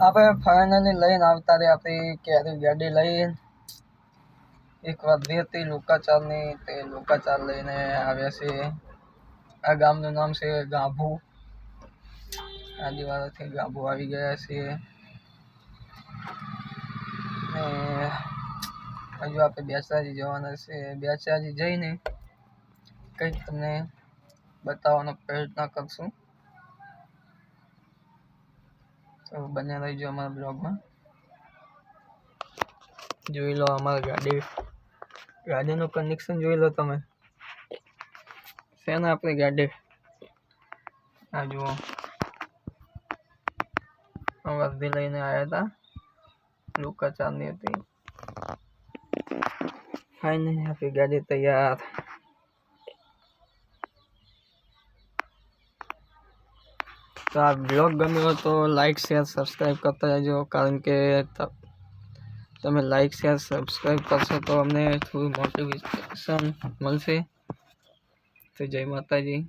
આપણે ફાઇનલી લઈને આવતા રહી આપણી કેરી ગાડી લઈને એક વધરી હતી લોકાચારની તે લોકાચાર લઈને આવ્યા છે આ ગામનું નામ છે ગાભુ આદિવાસીથી ગાભુ આવી ગયા છે ને હજુ આપણે બેચરાજી જવાના છે બેચરાજી જઈને કંઈક તમને બતાવવાનો પ્રયત્ન કરશું તો બને રહીજો અમારા બ્લોગમાં જોઈ લો અમારી ગાડીનું કનેક્શન જોઈ લો તમે છે ને આપણી ગાડી આ જુઓ વર્દી લઈને આવ્યા હતા લોકાચારની હતી ફાઇનલી આપણી ગાડી તૈયાર તો આ બ્લોગ ગમ્યો હોય તો લાઈક શેર સબસ્ક્રાઈબ કરતા રહેજો કારણ કે તમે લાઈક શેર સબસ્ક્રાઈબ કરશો તો અમને થોડું મોટિવેશન મળશે તો જય માતાજી।